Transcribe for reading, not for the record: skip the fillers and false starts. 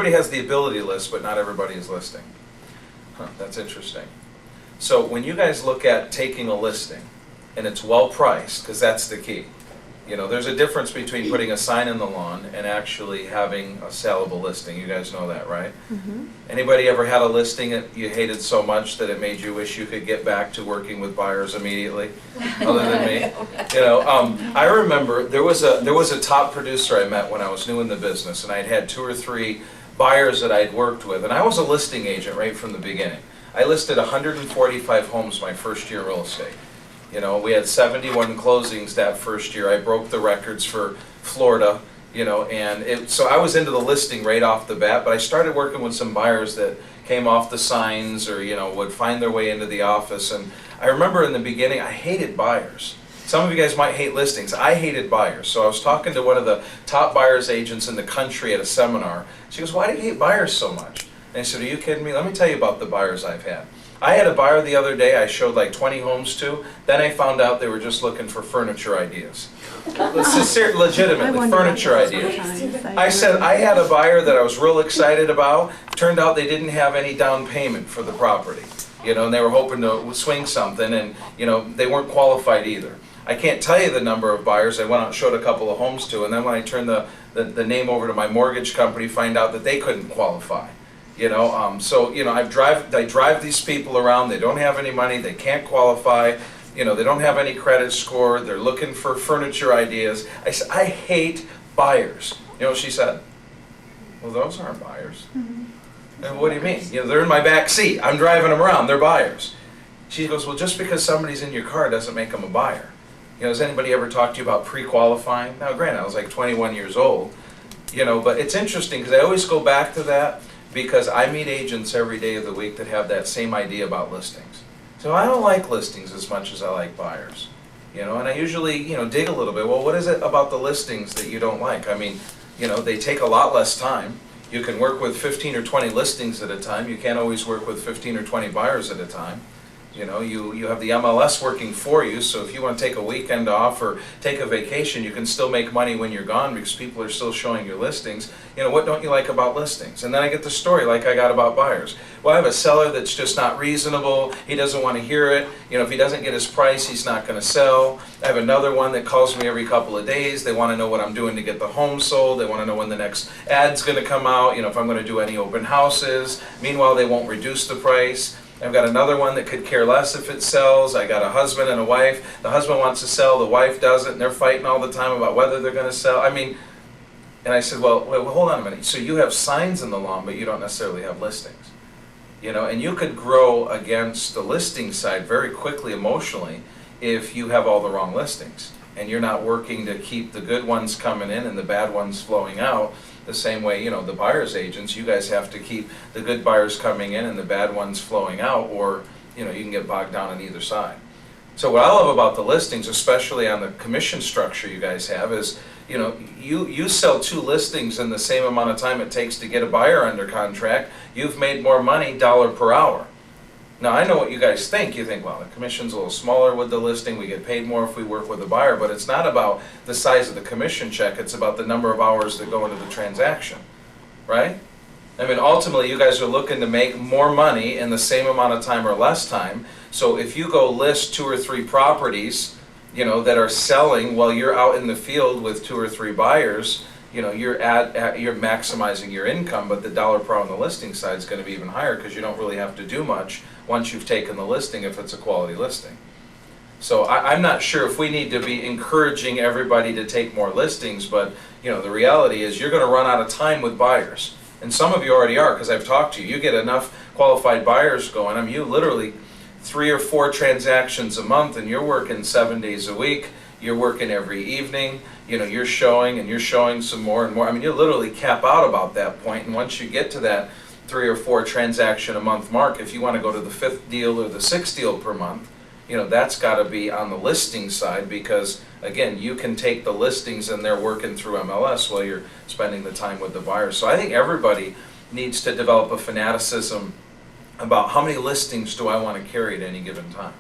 everybody has the ability to list, but not everybody is listing. Huh, that's interesting. So when you guys look at taking a listing, and it's well priced, because that's the key. You know, there's a difference between putting a sign in the lawn and actually having a saleable listing. You guys know that, right? Mm-hmm. Anybody ever had a listing that you hated so much that it made you wish you could get back to working with buyers immediately, other than me? You know, I remember there was a top producer I met when I was new in the business, and I'd had 2 or 3 buyers that I'd worked with, and I was a listing agent right from the beginning. I listed 145 homes my first year real estate. You know, we had 71 closings that first year. I broke the records for Florida, you know, and so I was into the listing right off the bat, but I started working with some buyers that came off the signs or, you know, would find their way into the office. And I remember in the beginning, I hated buyers. Some of you guys might hate listings. I hated buyers. So I was talking to one of the top buyers agents in the country at a seminar. She goes, "Why do you hate buyers so much?" And I said, "Are you kidding me? Let me tell you about the buyers I've had." I had a buyer the other day I showed like 20 homes to. Then I found out they were just looking for furniture ideas. Legitimately, furniture ideas. I said I had a buyer that I was real excited about. Turned out they didn't have any down payment for the property. You know, and they were hoping to swing something, and you know, they weren't qualified either. I can't tell you the number of buyers I went out and showed a couple of homes to, and then when I turned the name over to my mortgage company, find out that they couldn't qualify. You know, so you know, I drive these people around. They don't have any money. They can't qualify. You know, they don't have any credit score. They're looking for furniture ideas. I said, I hate buyers. You know what she said? Well, those aren't buyers. Mm-hmm. And what do you mean? You know, they're in my back seat. I'm driving them around. They're buyers. She goes, well, just because somebody's in your car doesn't make them a buyer. You know, has anybody ever talked to you about pre-qualifying? Now, granted, I was like 21 years old. You know, but it's interesting because I always go back to that. Because I meet agents every day of the week that have that same idea about listings. So I don't like listings as much as I like buyers. You know, and I usually, you know, dig a little bit. Well, what is it about the listings that you don't like? I mean, you know, they take a lot less time. You can work with 15 or 20 listings at a time. You can't always work with 15 or 20 buyers at a time. You know, you have the MLS working for you, so if you want to take a weekend off or take a vacation, you can still make money when you're gone because people are still showing your listings. You know, what don't you like about listings? And then I get the story like I got about buyers. Well, I have a seller that's just not reasonable. He doesn't want to hear it. You know, if he doesn't get his price, he's not going to sell. I have another one that calls me every couple of days. They want to know what I'm doing to get the home sold. They want to know when the next ad's going to come out, you know, if I'm going to do any open houses. Meanwhile, they won't reduce the price. I've got another one that could care less if it sells. I got a husband and a wife. The husband wants to sell, the wife doesn't, and they're fighting all the time about whether they're going to sell. I mean, and I said, well, wait, hold on a minute. So you have signs in the lawn, but you don't necessarily have listings. You know, and you could grow against the listing side very quickly emotionally if you have all the wrong listings. And you're not working to keep the good ones coming in and the bad ones flowing out. The same way, you know, the buyer's agents, you guys have to keep the good buyers coming in and the bad ones flowing out, or, you know, you can get bogged down on either side. So what I love about the listings, especially on the commission structure you guys have, is, you know, you sell 2 listings in the same amount of time it takes to get a buyer under contract. You've made more money dollar per hour. Now, I know what you guys think. You think, well, the commission's a little smaller with the listing. We get paid more if we work with a buyer. But it's not about the size of the commission check. It's about the number of hours that go into the transaction, right? I mean, ultimately, you guys are looking to make more money in the same amount of time or less time. So if you go list 2 or 3 properties, you know, that are selling while you're out in the field with 2 or 3 buyers, you know, you're maximizing your income, but the dollar per hour on the listing side is going to be even higher because you don't really have to do much once you've taken the listing if it's a quality listing. So I'm not sure if we need to be encouraging everybody to take more listings, but you know, the reality is you're going to run out of time with buyers. And some of you already are, because I've talked to you. You get enough qualified buyers going. I mean, you literally 3 or 4 transactions a month, and you're working 7 days a week. You're working every evening. You know, you're showing and you're showing some more and more. I mean, you literally cap out about that point. And once you get to that 3 or 4 transaction a month mark, if you want to go to the 5th deal or the 6th deal per month, you know, that's got to be on the listing side because, again, you can take the listings and they're working through MLS while you're spending the time with the buyers. So I think everybody needs to develop a fanaticism about how many listings do I want to carry at any given time.